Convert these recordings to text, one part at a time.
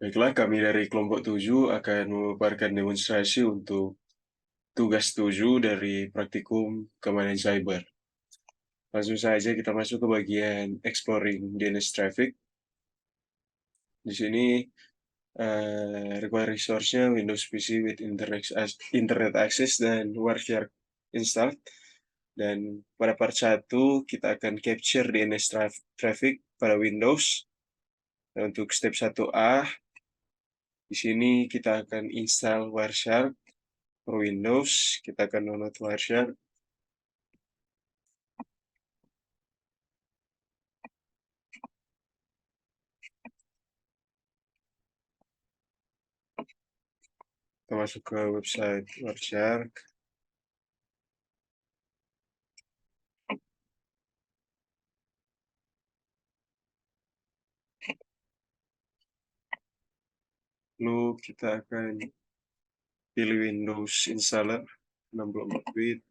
Baiklah, kami dari kelompok 7 akan memaparkan demonstrasi untuk tugas 7 dari praktikum keamanan cyber. Langsung saja kita masuk ke bagian exploring DNS traffic. Di sini require resource-nya Windows PC with internet access dan Wireshark installed. Dan pada part 1 kita akan capture DNS traffic pada Windows. Dan untuk step 1A, di sini kita akan install Wireshark for Windows. Kita akan download Wireshark. Kita masuk ke website Wireshark. Lalu kita akan pilih Windows installer 64 bit.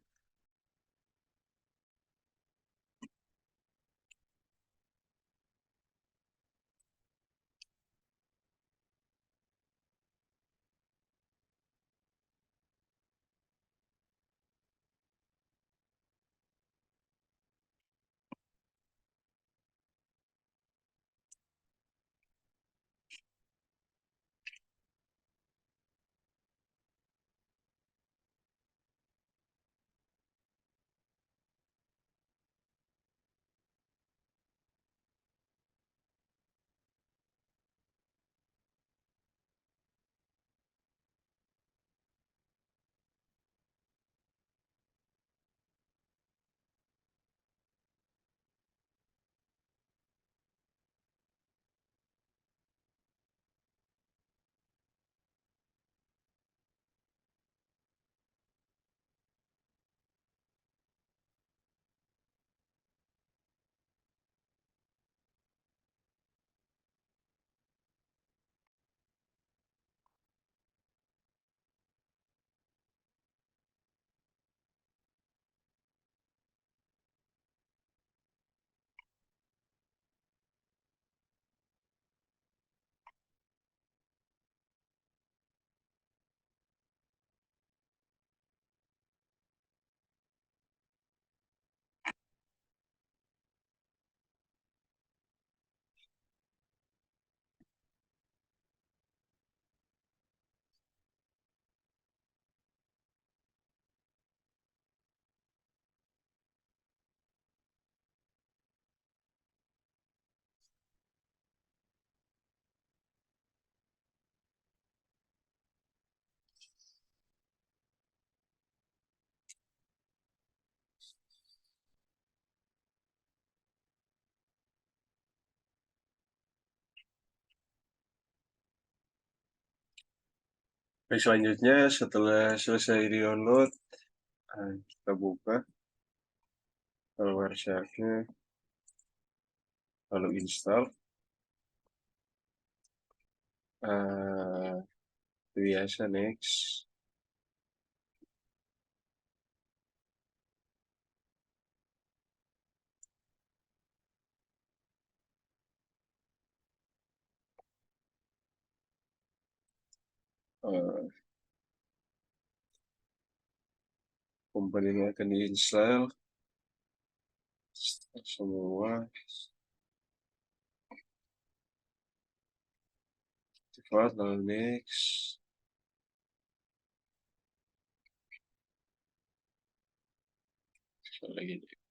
Baik, selanjutnya setelah selesai di-download, kita buka kalau Wireshark-nya, lalu install. Biasa next. Komponennya akan diinstal semua. Default, lalu next. Sekali lagi next.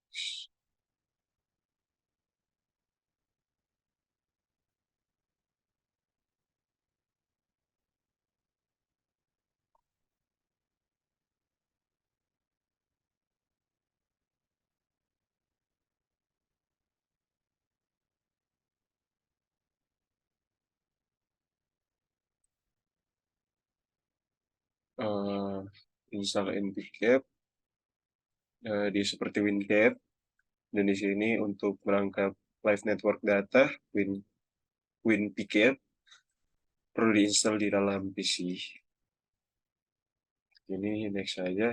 Install npcap. Dia seperti WinCap, dan di sini untuk merangkap live network data WinPCap perlu diinstal di dalam PC. Ini next saja.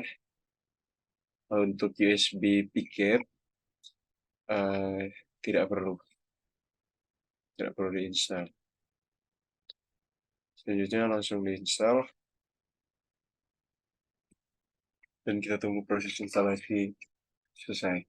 Untuk USB PCAP tidak perlu diinstal. Selanjutnya langsung diinstal dan kita tunggu proses instalasi selesai.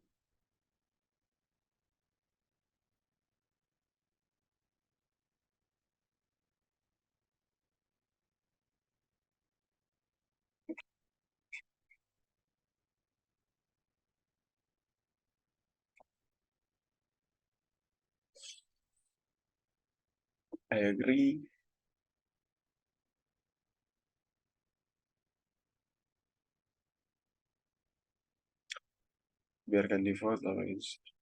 I agree. Biarkan default lalu install.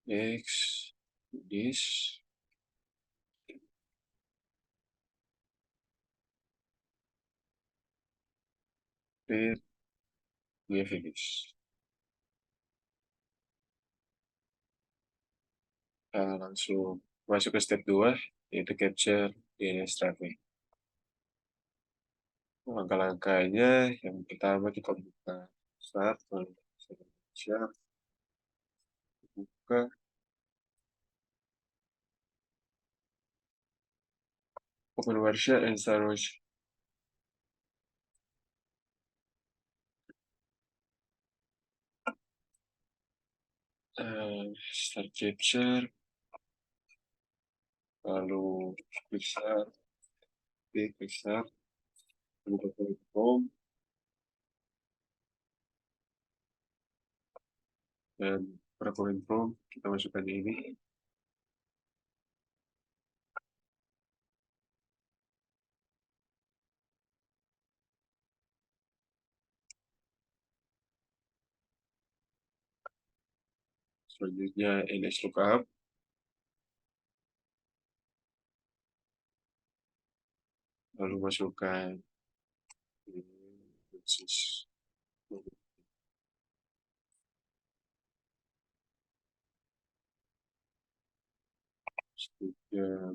Next, this, create, we finish. Nah, langsung masuk ke step 2, yaitu capture DNS traffic. Langkah-langkahnya, yang pertama kita buka start, lalu share, buka, open Wireshark and start Wireshark. Start capture, lalu klik start, klik start, buka Chrome, dan pada Chrome kita masukkan ini. Selanjutnya NSLOOKUP, lalu masukkan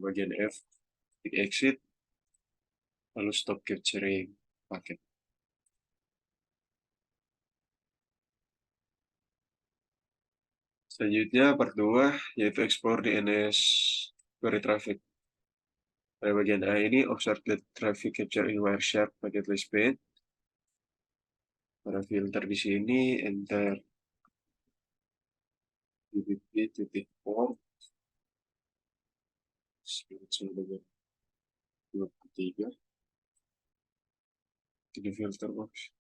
bagian F, klik exit, lalu stop capturing paket. Selanjutnya part 2, yaitu explore DNS query traffic. Pada bagian A ini, observe the traffic capture in Wireshark packet list page. Pada filter di sini, enter dbt.port dengan 23. Ini filter box.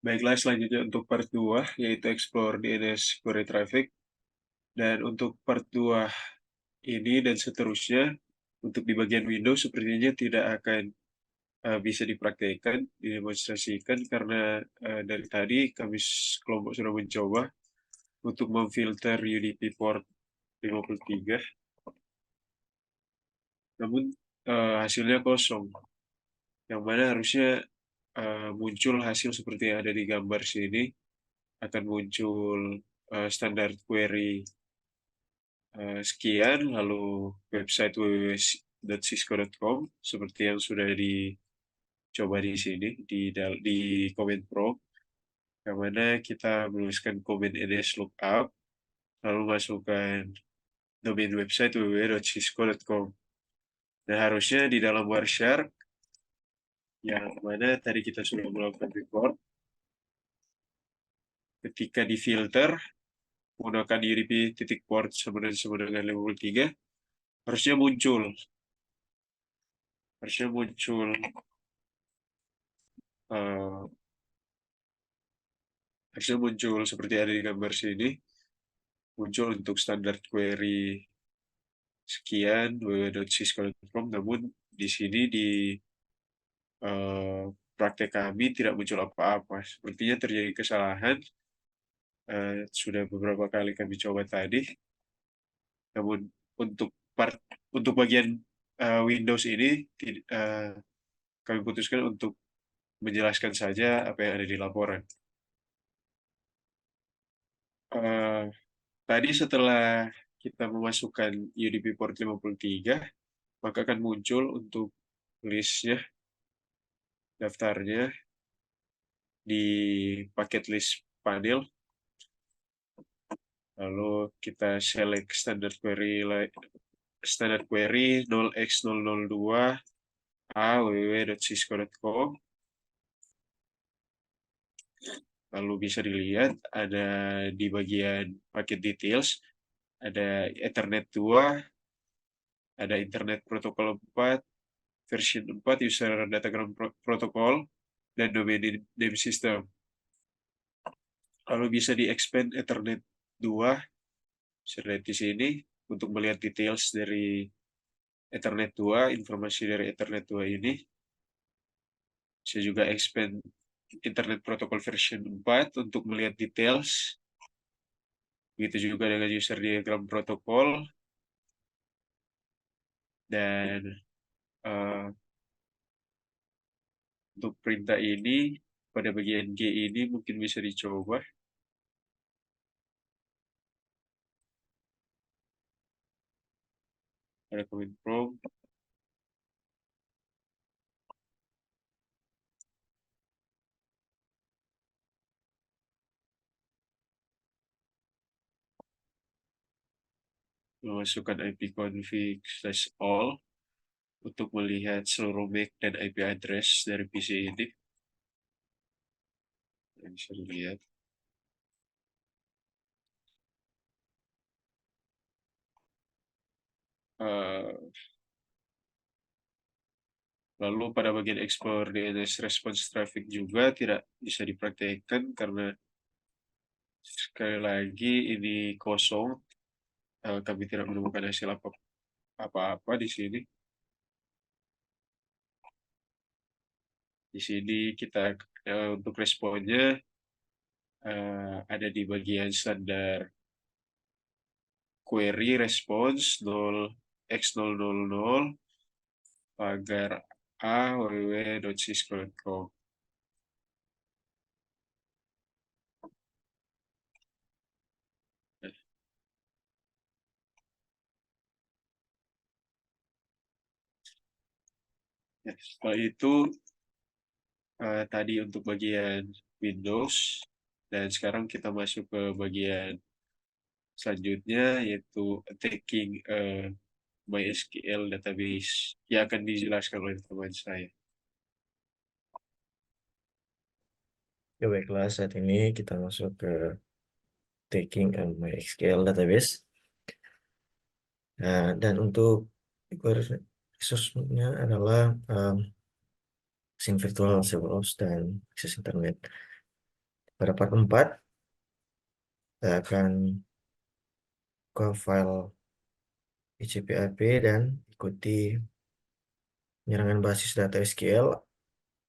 Baiklah, selanjutnya untuk part 2, yaitu explore DNS query traffic. Dan untuk part 2 ini dan seterusnya, untuk di bagian Windows sepertinya tidak akan bisa dipraktekkan, didemonstrasikan, karena dari tadi kami kelompok sudah mencoba untuk memfilter UDP port 53, namun hasilnya kosong, yang mana harusnya muncul hasil seperti yang ada di gambar sini, akan muncul standar query sekian, lalu website www.cisco.com seperti yang sudah dicoba di sini di comment prompt, yang mana kita menuliskan comment ns lookup, lalu masukkan domain website www.cisco.com. Dan harusnya di dalam Wireshark, yang mana tadi kita sudah melakukan record, ketika difilter menggunakan UDP titik port sama dengan 53, harusnya muncul harusnya muncul eh, harusnya muncul seperti ada di gambar sini, muncul untuk standar query sekian www.cisco.com, namun di sini di praktek kami tidak muncul apa-apa. Sepertinya terjadi kesalahan. Sudah beberapa kali kami coba tadi, namun untuk untuk bagian Windows ini kami putuskan untuk menjelaskan saja apa yang ada di laporan. Eh, Tadi setelah kita memasukkan UDP port 53, maka akan muncul untuk listnya, daftarnya di paket list panel. Lalu kita select standard query 0x002 a www.cisco.com. Lalu bisa dilihat ada di bagian paket details, ada Ethernet 2, ada Internet Protocol 4, version 4, User Datagram Protocol, dan Domain Name System. Lalu bisa di-expand Ethernet 2, bisa lihat di sini, untuk melihat details dari Ethernet 2, informasi dari Ethernet 2 ini. Bisa juga expand Internet Protocol version 4 untuk melihat details. Begitu juga dengan user diagram protokol. Dan untuk perintah ini, pada bagian G ini mungkin bisa dicoba. Ada command prompt. Memasukkan ipconfig/all untuk melihat seluruh MAC dan IP address dari PC ini. Yang bisa dilihat. Lalu pada bagian explore DNS response traffic juga tidak bisa dipraktekkan karena sekali lagi ini kosong. Kami tidak menemukan hasil apa-apa di sini. Di sini kita untuk responnya ada di bagian standar query response 0x000 pagar a www.cisco.com. Ya, setelah itu tadi untuk bagian Windows, dan sekarang kita masuk ke bagian selanjutnya, yaitu attacking MySQL database yang akan dijelaskan oleh teman saya. Ya baiklah, saat ini kita masuk ke taking MySQL database. Dan untuk resource-nya adalah SYN virtual server host dan akses internet. Pada part 4, kita akan ke file PHP dan ikuti penyerangan basis data SQL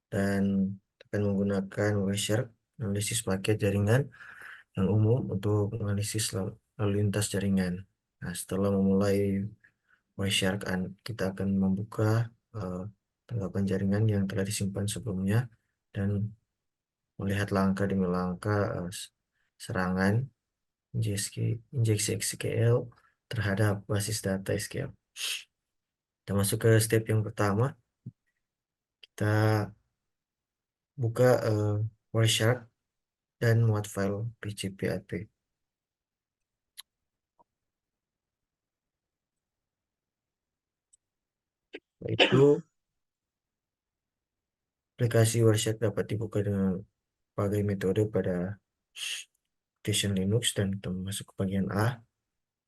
dan akan menggunakan Wireshark analisis paket jaringan yang umum untuk menganalisis lalu lintas jaringan. Nah, setelah memulai Wireshark, kita akan membuka tanggapan jaringan yang telah disimpan sebelumnya dan melihat langkah demi langkah serangan injeksi SQL terhadap basis data SQL. Kita masuk ke step yang pertama. Kita buka Wireshark dan muat file PHP. Itu aplikasi Wireshark dapat dibuka dengan berbagai metode pada Station Linux, dan kita masuk ke bagian A.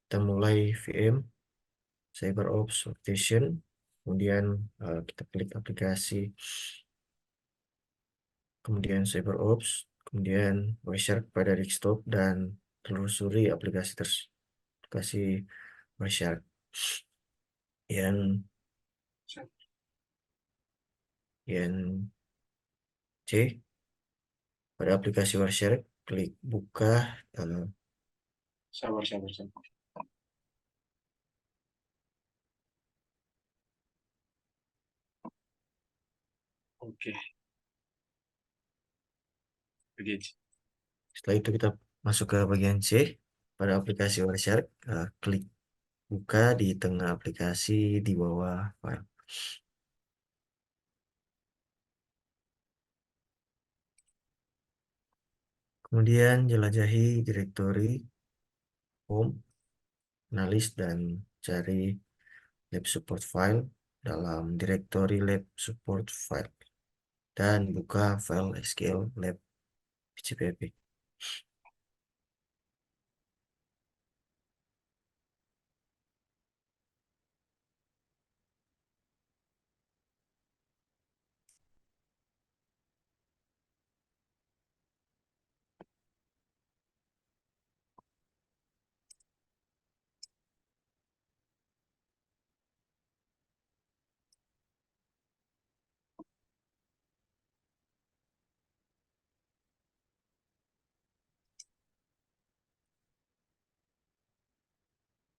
Kita mulai VM, CyberOps Workstation, kemudian kita klik aplikasi, kemudian CyberOps, kemudian Wireshark pada desktop, dan telusuri aplikasi Wireshark. Yang C, pada aplikasi Wireshark, klik buka. Sabar. Oke. Begitu. Setelah itu kita masuk ke bagian C, pada aplikasi Wireshark, klik buka di tengah aplikasi di bawah file. Kemudian jelajahi direktori home, analis, dan cari lab support file dalam direktori lab support file dan buka file SQL lab PHP.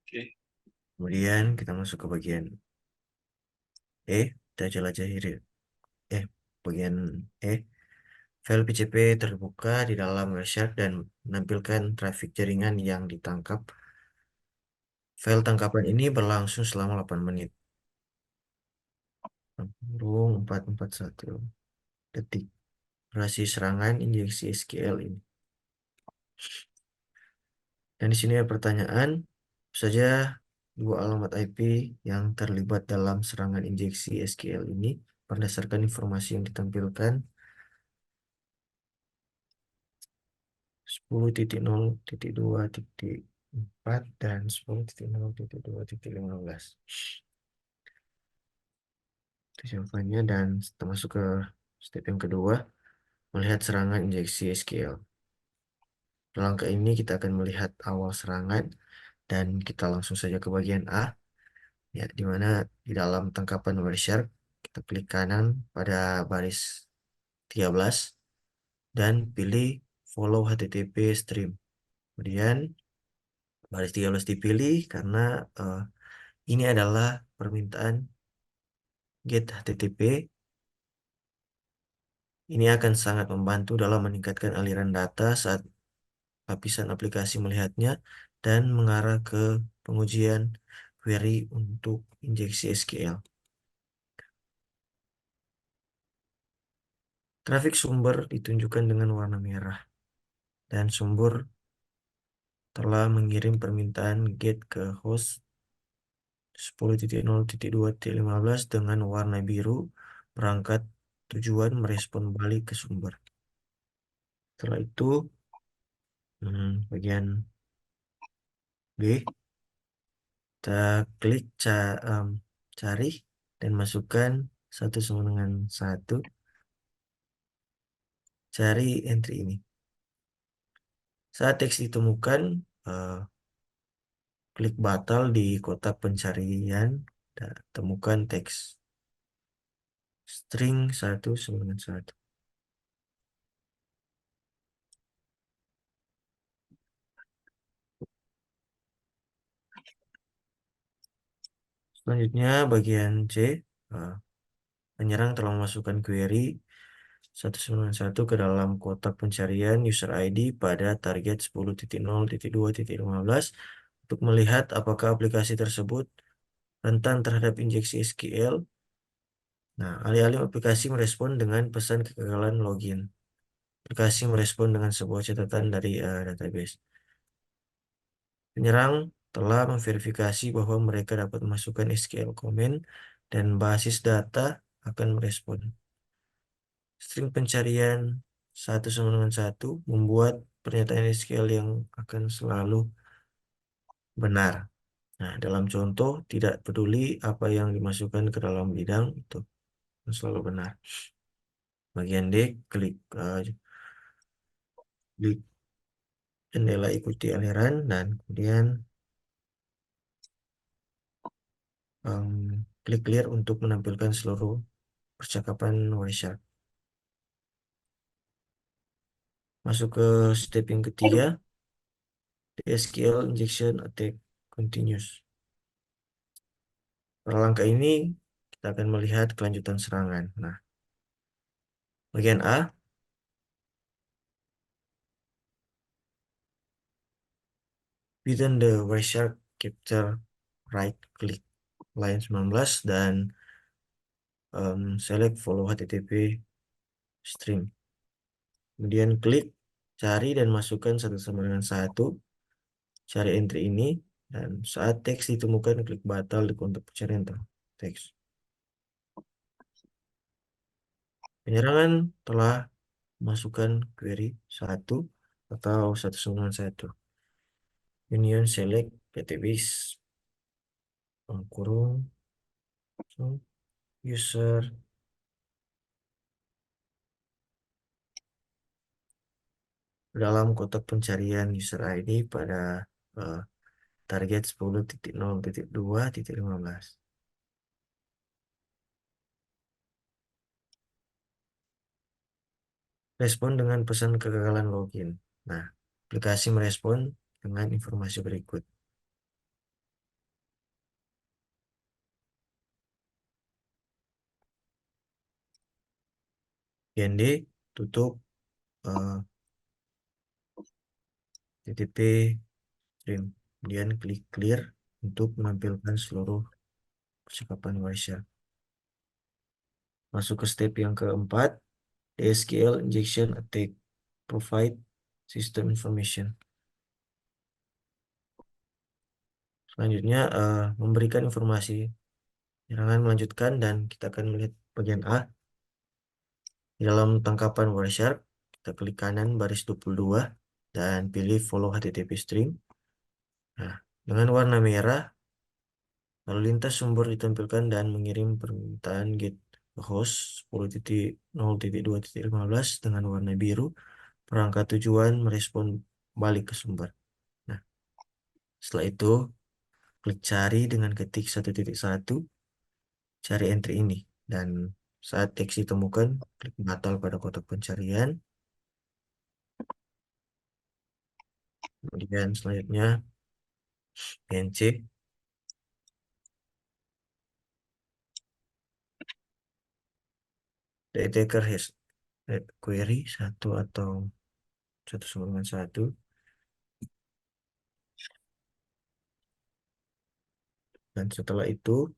Oke. Kemudian kita masuk ke bagian E, kita jelajahi bagian E. File PHP terbuka di dalam Wireshark dan menampilkan trafik jaringan yang ditangkap. File tangkapan ini berlangsung selama 8 menit. 441 detik. Durasi serangan injeksi SQL ini. Dan di sini ada pertanyaan, apa saja dua alamat IP yang terlibat dalam serangan injeksi SQL ini berdasarkan informasi yang ditampilkan. 10.0.2.4 dan 10.0.2.15. Itu jawabannya, dan kita masuk ke step yang kedua, melihat serangan injeksi SQL. Langkah ini kita akan melihat awal serangan, dan kita langsung saja ke bagian A, ya, di mana di dalam tangkapan Wireshark kita klik kanan pada baris 13 dan pilih follow HTTP stream. Kemudian baris 13 dipilih karena ini adalah permintaan get HTTP. Ini akan sangat membantu dalam meningkatkan aliran data saat lapisan aplikasi melihatnya dan mengarah ke pengujian query untuk injeksi SQL. Trafik sumber ditunjukkan dengan warna merah, dan sumber telah mengirim permintaan GET ke host 10.0.2.15 dengan warna biru. Perangkat tujuan merespon balik ke sumber. Setelah itu, bagian B, kita klik cari dan masukkan 1 sama dengan 1. Cari entry ini. Saat teks ditemukan, eh, klik batal di kotak pencarian dan temukan teks string 1 sama dengan 1. Selanjutnya bagian C, eh, penyerang telah memasukkan query 1 sama dengan 1 ke dalam kotak pencarian user ID pada target 10.0.2.15 untuk melihat apakah aplikasi tersebut rentan terhadap injeksi SQL. Nah, alih-alih aplikasi merespon dengan pesan kegagalan login. Aplikasi merespon dengan sebuah catatan dari database. Penyerang telah memverifikasi bahwa mereka dapat memasukkan SQL comment dan basis data akan merespon. String pencarian 1 sama dengan 1 membuat pernyataan SQL yang akan selalu benar. Nah, dalam contoh, tidak peduli apa yang dimasukkan ke dalam bidang, itu selalu benar. Bagian D, klik jendela ikuti aliran dan kemudian klik clear untuk menampilkan seluruh percakapan Wireshark. Masuk ke step yang ketiga, SQL injection attack continues. Pada langkah ini kita akan melihat kelanjutan serangan. Nah, bagian A, within the Wireshark capture right click line 19 dan select follow HTTP string. Kemudian klik cari dan masukkan 1 sama dengan 1. Cari entry ini dan saat teks ditemukan klik batal di kontak pencarian teks. Penyerangan telah masukkan query 1 atau 1 sama dengan 1. Union select database kurung user dalam kotak pencarian user ID pada target 10.0.2.15. Respon dengan pesan kegagalan login. Nah, aplikasi merespon dengan informasi berikut. GND tutup TTP stream. Kemudian klik clear untuk menampilkan seluruh percakapan Wireshark. Masuk ke step yang keempat, SQL injection attack provide system information. Selanjutnya memberikan informasi. Jangan melanjutkan dan kita akan melihat bagian A. Di dalam tangkapan Wireshark, kita klik kanan baris 22 dan pilih follow HTTP string. Nah, dengan warna merah, lalu lintas sumber ditampilkan dan mengirim permintaan get ke host 10.0.2.15 dengan warna biru. Perangkat tujuan merespon balik ke sumber. Nah, setelah itu, klik cari dengan ketik 1.1, cari entry ini. Dan saat teks ditemukan, klik batal pada kotak pencarian. Kemudian selanjutnya, NC, the attacker has query 1 atau 1 sama dengan 1. Dan setelah itu,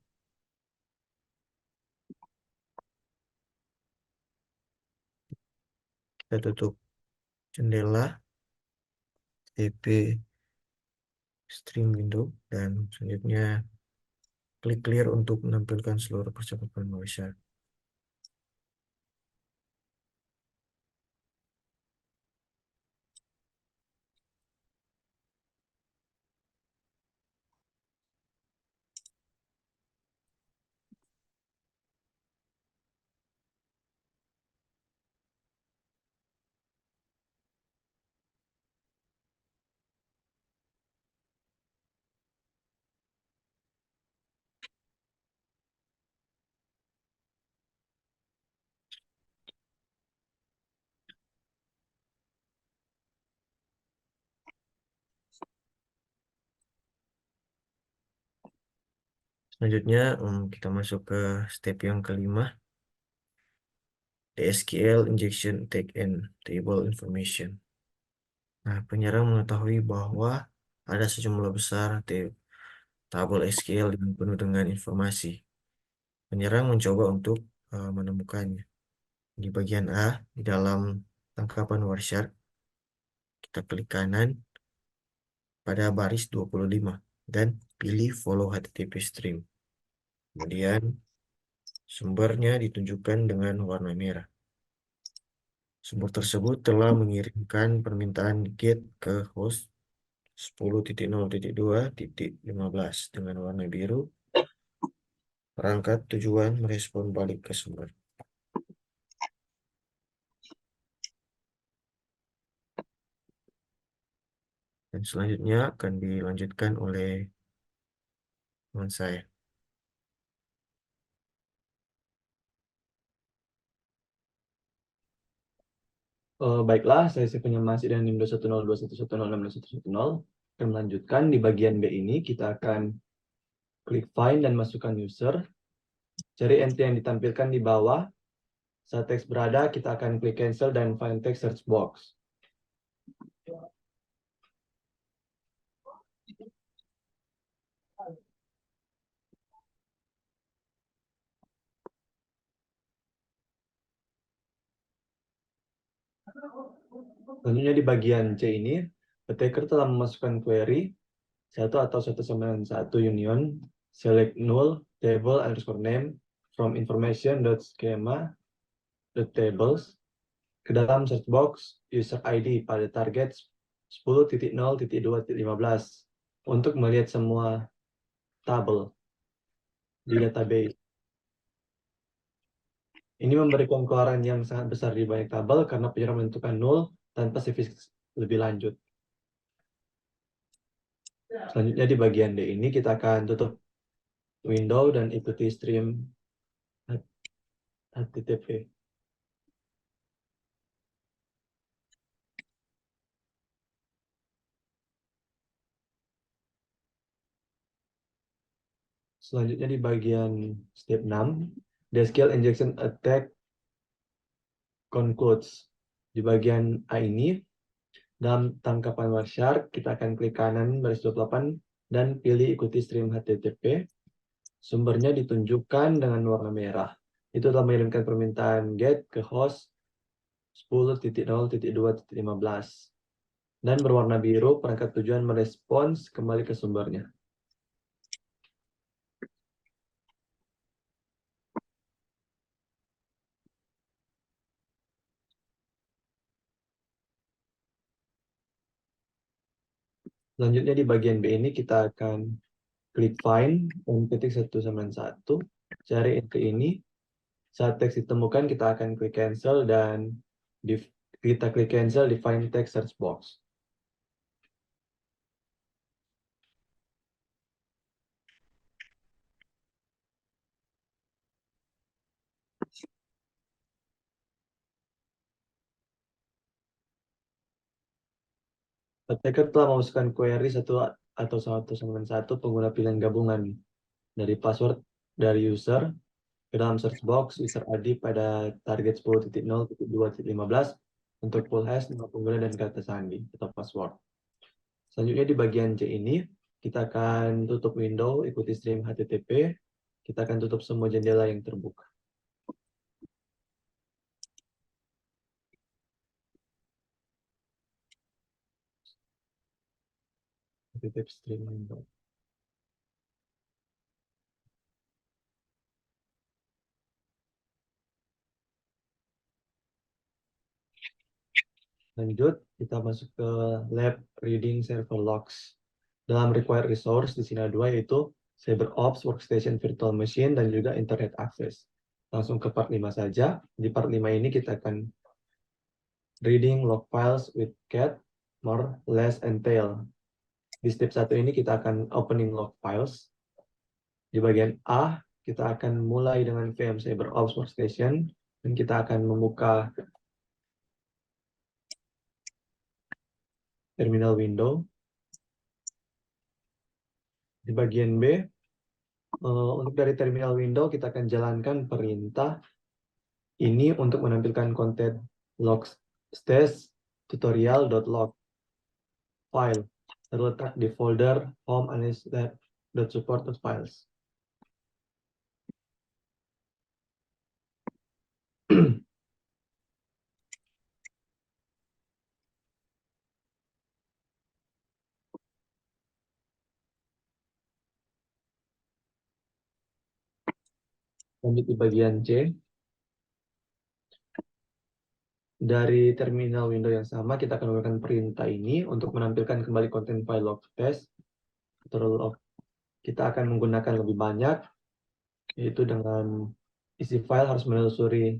kita tutup jendela TP stream window dan selanjutnya klik clear untuk menampilkan seluruh percakapan Wireshark. Selanjutnya kita masuk ke step yang kelima, the SQL injection attack and table information. Nah, penyerang mengetahui bahwa ada sejumlah besar tabel SQL yang penuh dengan informasi. Penyerang mencoba untuk menemukannya. Di bagian A, di dalam tangkapan Wireshark, kita klik kanan pada baris 25 dan pilih follow HTTP stream. Kemudian sumbernya ditunjukkan dengan warna merah. Sumber tersebut telah mengirimkan permintaan GET ke host 10.0.2.15 dengan warna biru. Perangkat tujuan merespon balik ke sumber. Dan selanjutnya akan dilanjutkan oleh teman saya. Baiklah, saya si penyemasi dan NIM 21021106110 akan melanjutkan. Di bagian B ini kita akan klik find dan masukkan user. Cari entry yang ditampilkan di bawah. Saat teks berada, kita akan klik cancel dan find text search box. Selanjutnya di bagian C ini, attacker telah memasukkan query 1 union select null table underscore name from information.schema.tables ke dalam search box user ID pada target 10.0.2.15 untuk melihat semua tabel di database. Ini memberikan keluaran yang sangat besar di banyak tabel karena penyerang menentukan null tanpa spesifik lebih lanjut. Selanjutnya di bagian D ini kita akan tutup window dan ikuti stream HTTP. Selanjutnya di bagian step 6, the SQL injection attack concludes. Di bagian A ini, dalam tangkapan Wireshark, kita akan klik kanan baris 28 dan pilih ikuti stream HTTP. Sumbernya ditunjukkan dengan warna merah. Itu telah mengirimkan permintaan GET ke host 10.0.2.15. Dan berwarna biru, perangkat tujuan merespons kembali ke sumbernya. Selanjutnya di bagian B ini kita akan klik find dan ketik 191. Cari entry ini. Saat teks ditemukan, kita akan klik cancel dan kita klik cancel di find text search box. Attacker telah memasukkan query 1 pengguna pilihan gabungan dari password dari user ke dalam search box user ID pada target 10.0.2.15 untuk full hash, nama pengguna, dan kata sandi atau password. Selanjutnya di bagian C ini, kita akan tutup window, ikuti stream HTTP, kita akan tutup semua jendela yang terbuka. HTTP stream window. Lanjut, kita masuk ke lab reading server logs. Dalam required resource di sini ada dua, yaitu CyberOps, Workstation Virtual Machine, dan juga Internet Access. Langsung ke part 5 saja. Di part 5 ini kita akan reading log files with cat, more, less, and tail. Di step 1 ini kita akan opening log files. Di bagian A, kita akan mulai dengan VM CyberOps Workstation, dan kita akan membuka terminal window. Di bagian B, Untuk dari terminal window kita akan jalankan perintah ini untuk menampilkan konten logstash tutorial.log file terletak di folder home_analysis.support.files. Lanjut di bagian C. Dari terminal window yang sama, kita akan menggunakan perintah ini untuk menampilkan kembali konten file logstash. Kita akan menggunakan lebih banyak, yaitu dengan isi file harus menelusuri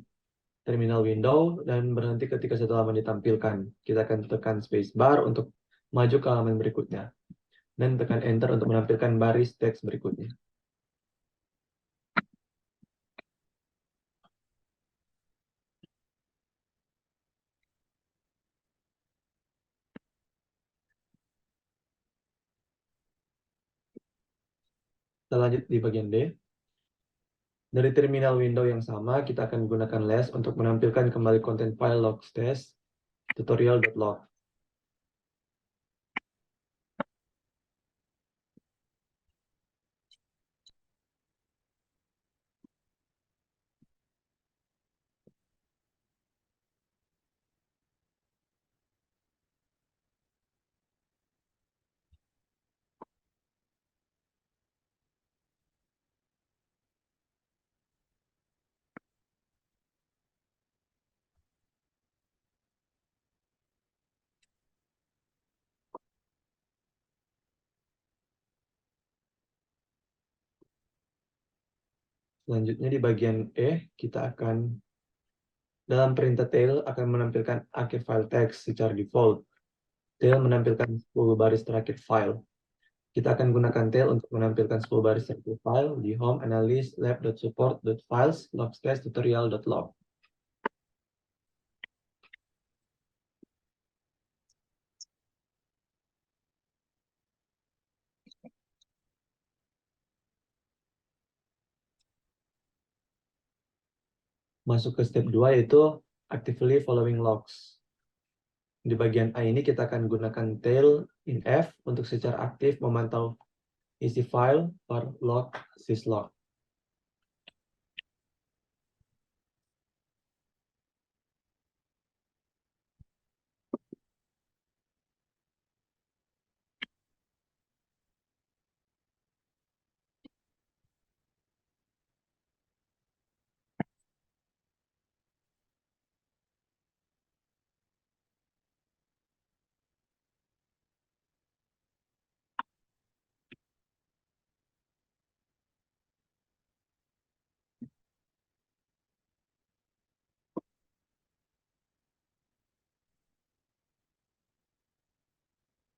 terminal window dan berhenti ketika satu halaman ditampilkan. Kita akan tekan spacebar untuk maju ke halaman berikutnya. Dan tekan enter untuk menampilkan baris teks berikutnya. Kita lanjut di bagian D. Dari terminal window yang sama, kita akan menggunakan less untuk menampilkan kembali konten file logstash tutorial.log. Selanjutnya di bagian E, kita akan dalam perintah tail akan menampilkan akhir file text secara default. Tail menampilkan 10 baris terakhir file. Kita akan gunakan tail untuk menampilkan 10 baris terakhir file di home analysis lab.support.files logstash tutorial.log. Masuk ke step 2 yaitu actively following logs. Di bagian A ini kita akan gunakan tail in F untuk secara aktif memantau isi file per log syslog.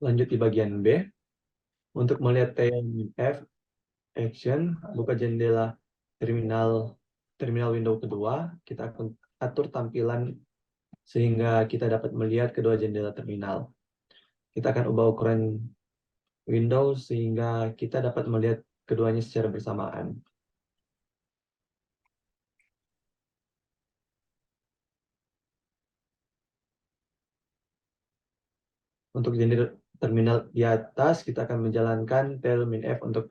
Lanjut di bagian B. Untuk melihat tail in F action, buka jendela terminal window kedua, kita akan atur tampilan sehingga kita dapat melihat kedua jendela terminal. Kita akan ubah ukuran Windows sehingga kita dapat melihat keduanya secara bersamaan. Untuk jendela terminal di atas, kita akan menjalankan tail min F untuk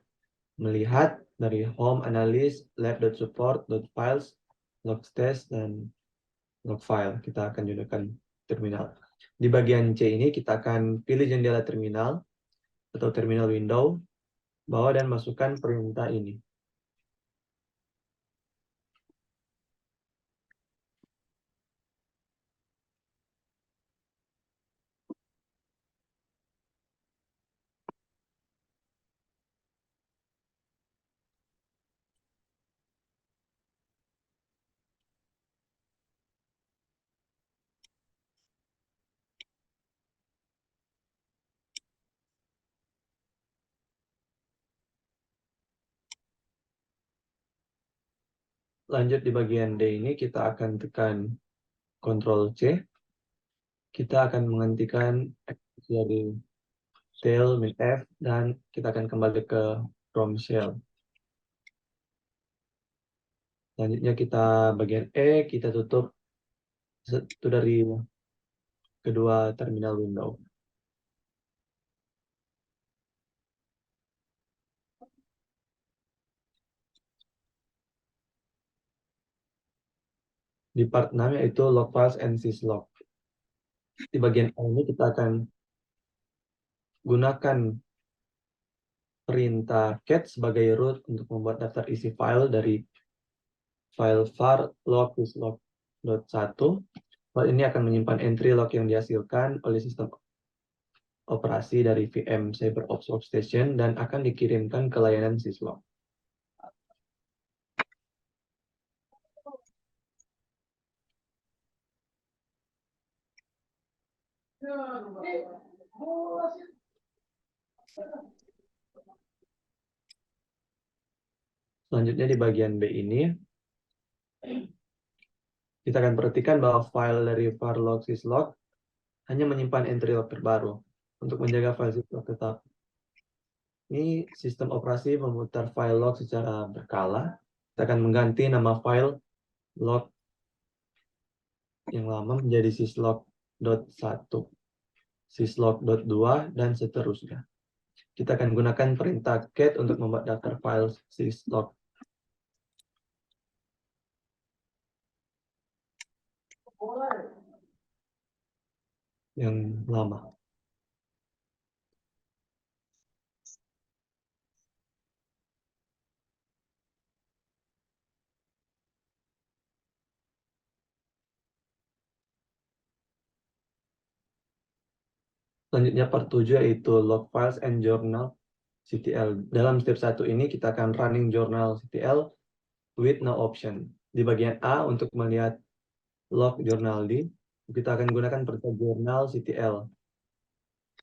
melihat dari home analysis lab.support.files logstash dan log file. Kita akan gunakan terminal. Di bagian C ini kita akan pilih jendela terminal atau terminal window, bawa dan masukkan perintah ini. Lanjut di bagian D ini kita akan tekan Ctrl C. Kita akan menghentikan eksekusi dari tail min F dan kita akan kembali ke Chrome Shell. Selanjutnya kita bagian E, kita tutup itu dari kedua terminal window. Di part 6 yaitu log files and syslog. Di bagian A ini kita akan gunakan perintah cat sebagai root untuk membuat daftar isi file dari file var log syslog.1. File ini akan menyimpan entry log yang dihasilkan oleh sistem operasi dari VM CyberOps Workstation dan akan dikirimkan ke layanan syslog. Selanjutnya di bagian B ini, kita akan perhatikan bahwa file dari var log syslog hanya menyimpan entry log terbaru. Untuk menjaga file syslog tetap, ini sistem operasi memutar file log secara berkala. Kita akan mengganti nama file log yang lama menjadi syslog.1, syslog.2, dan seterusnya. Kita akan gunakan perintah cat untuk membuat daftar file syslog. Yang lama. Selanjutnya part 7 yaitu log files and journal CTL. Dalam step 1 ini kita akan running journal CTL with no option. Di bagian A untuk melihat log journal D, kita akan gunakan perintah journal CTL.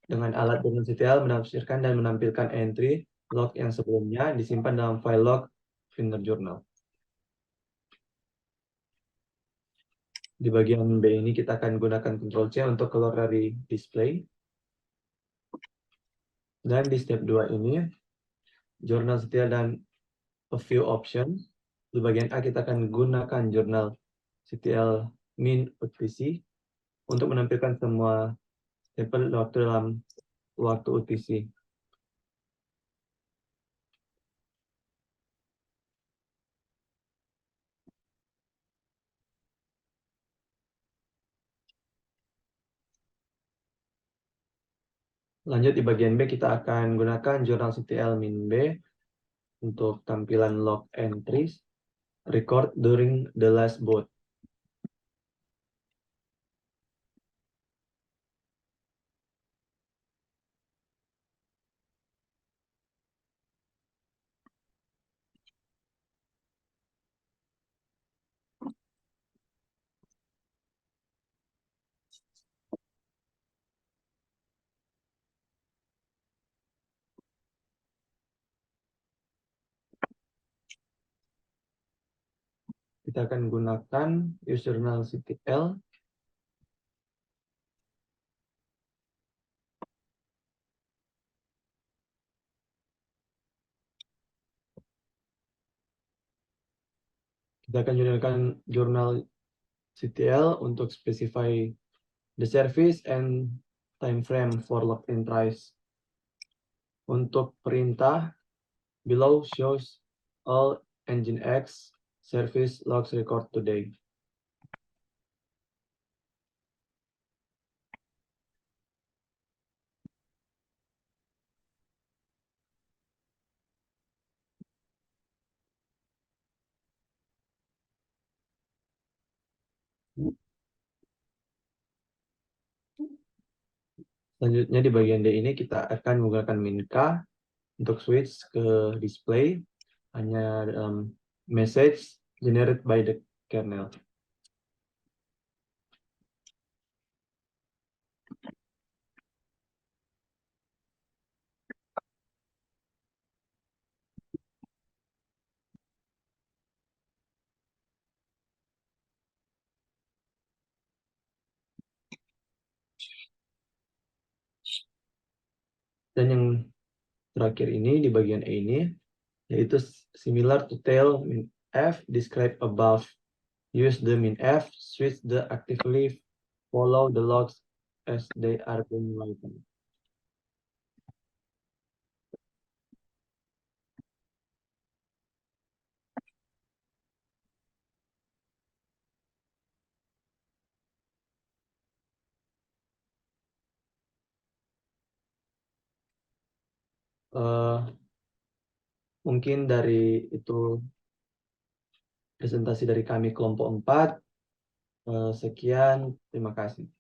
Dengan alat journal CTL menafsirkan dan menampilkan entry log yang sebelumnya disimpan dalam file log finder journal. Di bagian B ini kita akan gunakan Ctrl C untuk keluar dari display. Dan di step 2 ini, journal CTL dan a few options. Di bagian A kita akan gunakan jurnal CTL min UTC untuk menampilkan semua stempel waktu dalam waktu UTC. Lanjut di bagian B kita akan gunakan jurnal CTL min B untuk tampilan log entries record during the last boot. Kita akan gunakan username CTL kita akan gunakan jurnal CTL untuk specify the service and time frame for log entries. Untuk perintah below shows all Nginx service logs record today. Selanjutnya di bagian D ini kita akan menggunakan min-k untuk switch ke display hanya dalam message generated by the kernel. Dan yang terakhir ini di bagian E ini yaitu similar to tail F described above. Use the min F, switch the actively, follow the logs as they are being written. Mungkin dari itu presentasi dari kami kelompok 4. Sekian, terima kasih.